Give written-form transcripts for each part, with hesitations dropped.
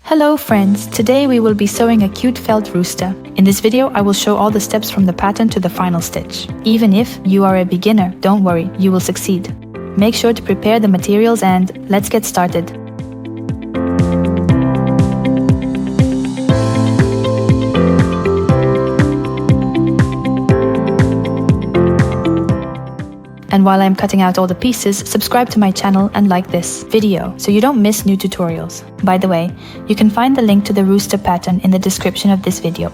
Hello friends, today we will be sewing a cute felt rooster. In this video I will show all the steps from the pattern to the final stitch. Even if you are a beginner, don't worry, you will succeed. Make sure to prepare the materials and let's get started. And while I'm cutting out all the pieces, subscribe to my channel and like this video so you don't miss new tutorials. By the way, you can find the link to the rooster pattern in the description of this video.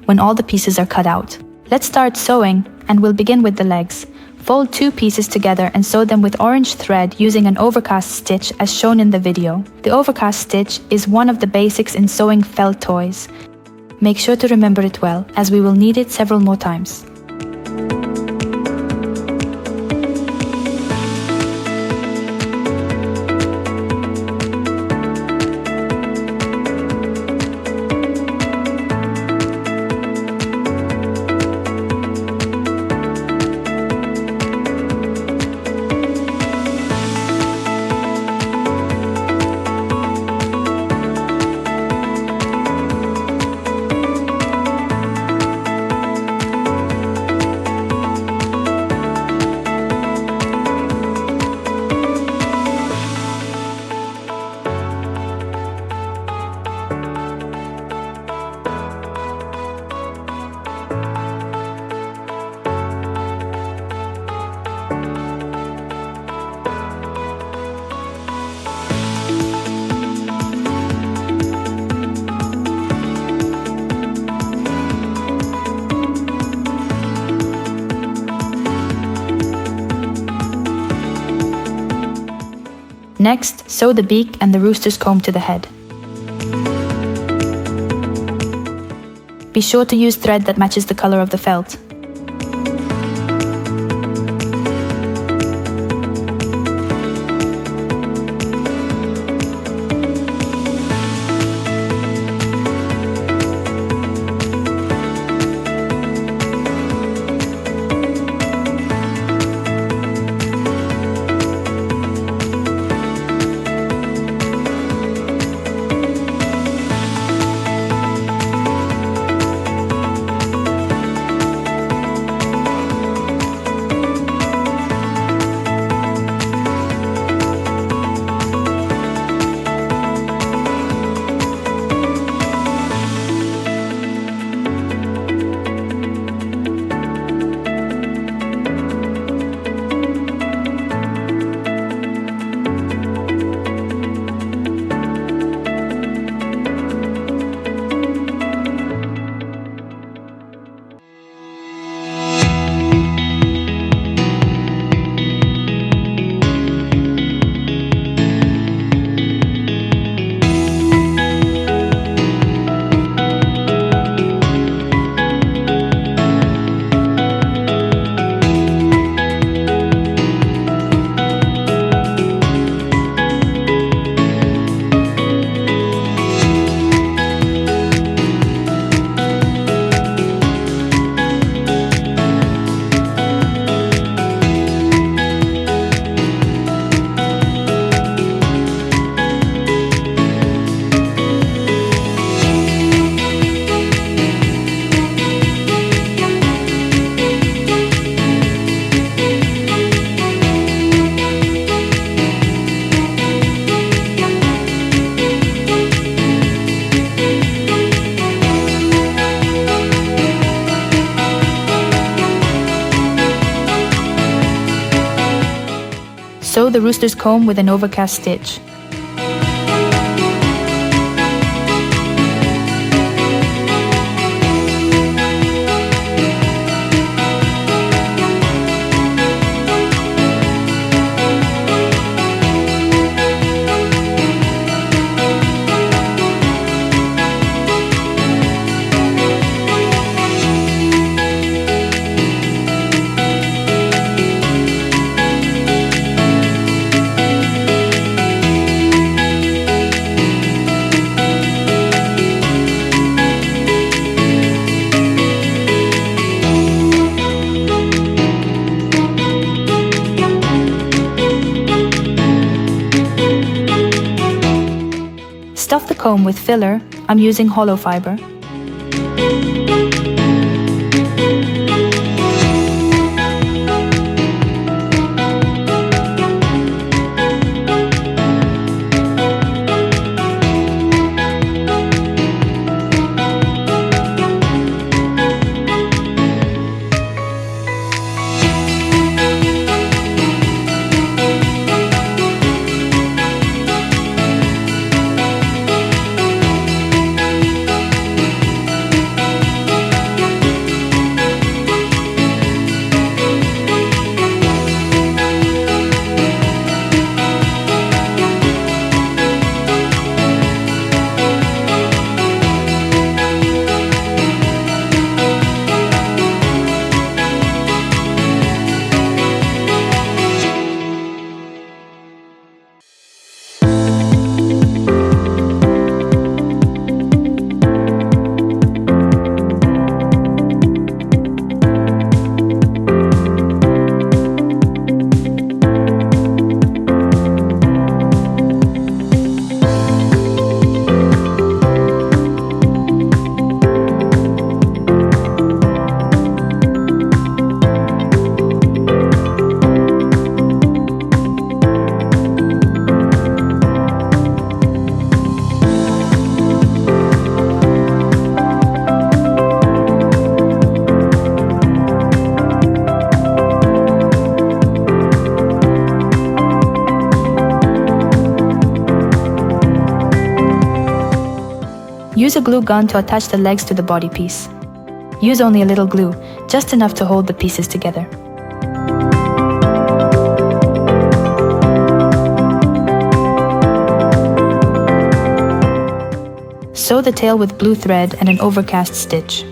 When all the pieces are cut out. Let's start sewing and we'll begin with the legs. Fold two pieces together and sew them with orange thread using an overcast stitch as shown in the video. The overcast stitch is one of the basics in sewing felt toys. Make sure to remember it well as we will need it several more times. Next, sew the beak and the rooster's comb to the head. Be sure to use thread that matches the color of the felt. the rooster's comb with an overcast stitch. Stuff the comb with filler. I'm using Hollofiber. Use a glue gun to attach the legs to the body piece. Use only a little glue, just enough to hold the pieces together. Sew the tail with blue thread and an overcast stitch.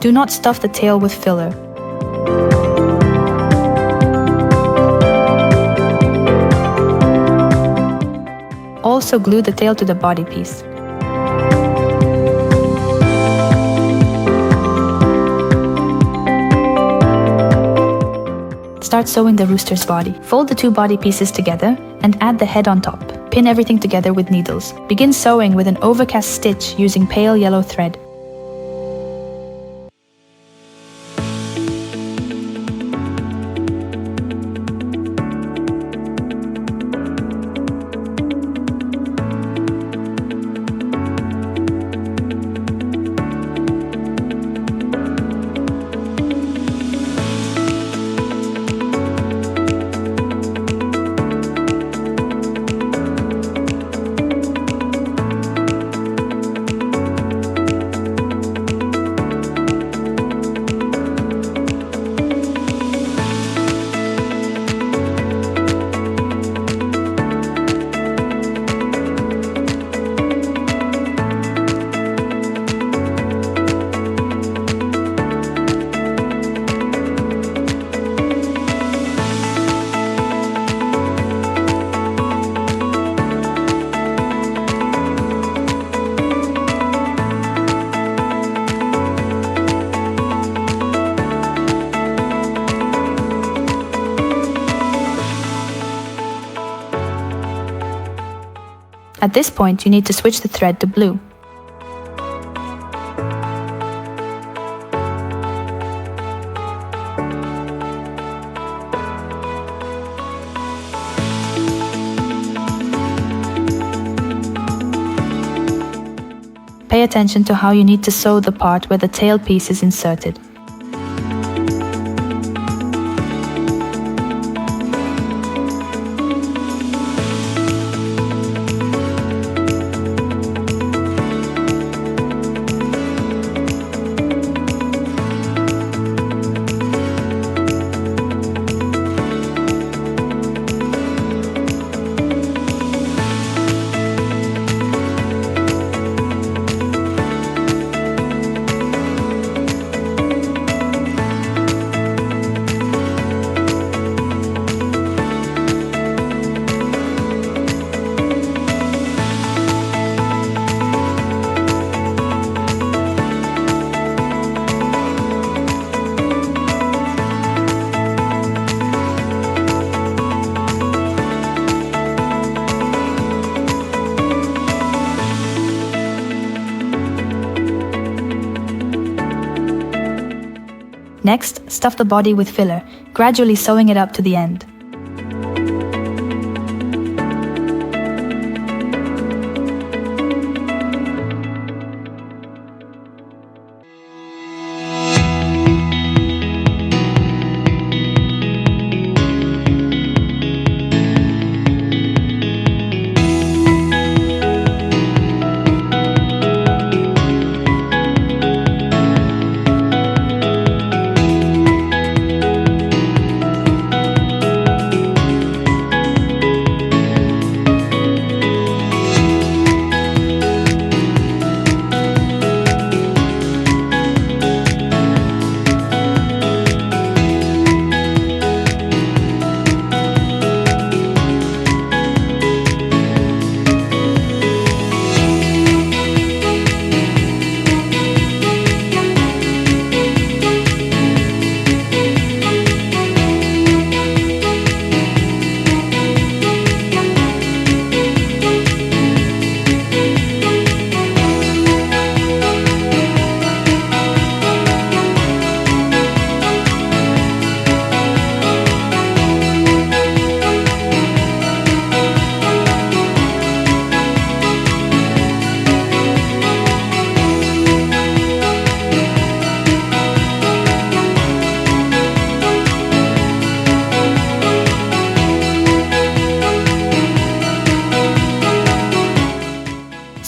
Do not stuff the tail with filler. Also glue the tail to the body piece. Start sewing the rooster's body. Fold the two body pieces together and add the head on top. Pin everything together with needles. Begin sewing with an overcast stitch using pale yellow thread. At this point, you need to switch the thread to blue. Pay attention to how you need to sew the part where the tail piece is inserted. Next, stuff the body with filler, gradually sewing it up to the end.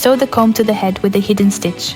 Sew the comb to the head with a hidden stitch.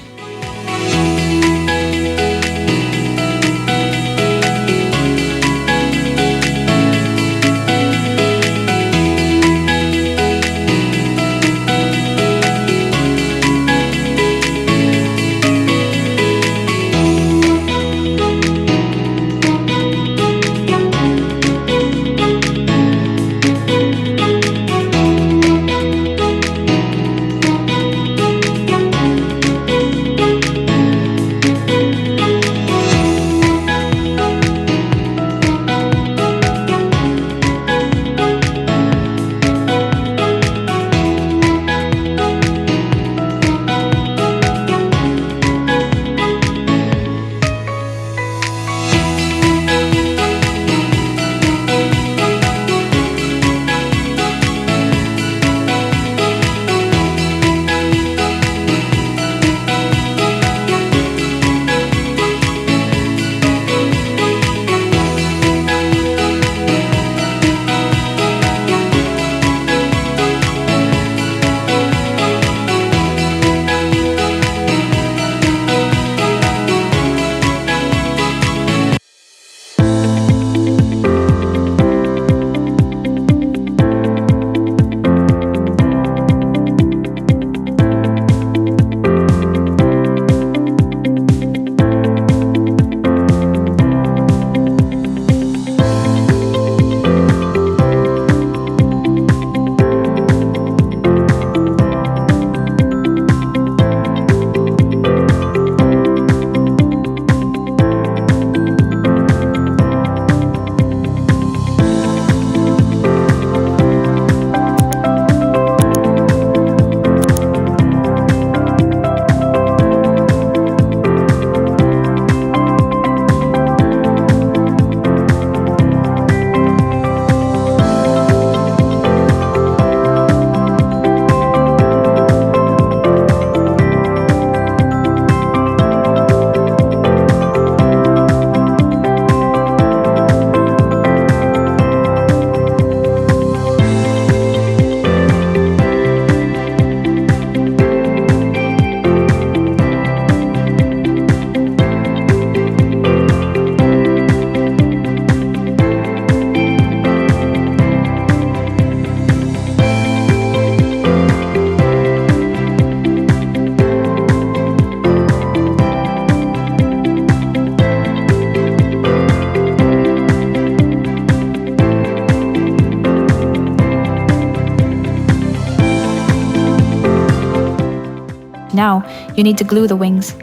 Now, you need to glue the wings.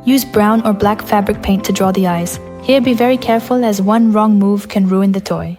Use brown or black fabric paint to draw the eyes. Here be very careful as one wrong move can ruin the toy.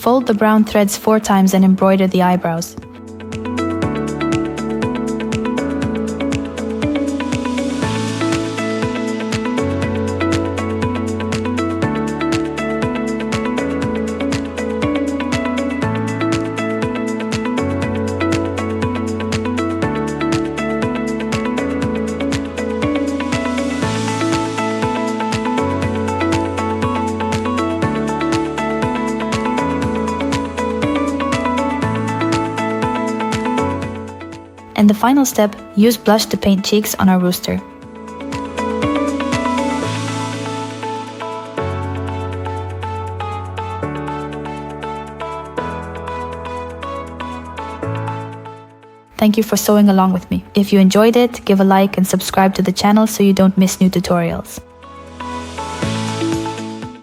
Fold the brown threads 4 times and embroider the eyebrows. And the final step, use blush to paint cheeks on our rooster. Thank you for sewing along with me. If you enjoyed it, give a like and subscribe to the channel so you don't miss new tutorials.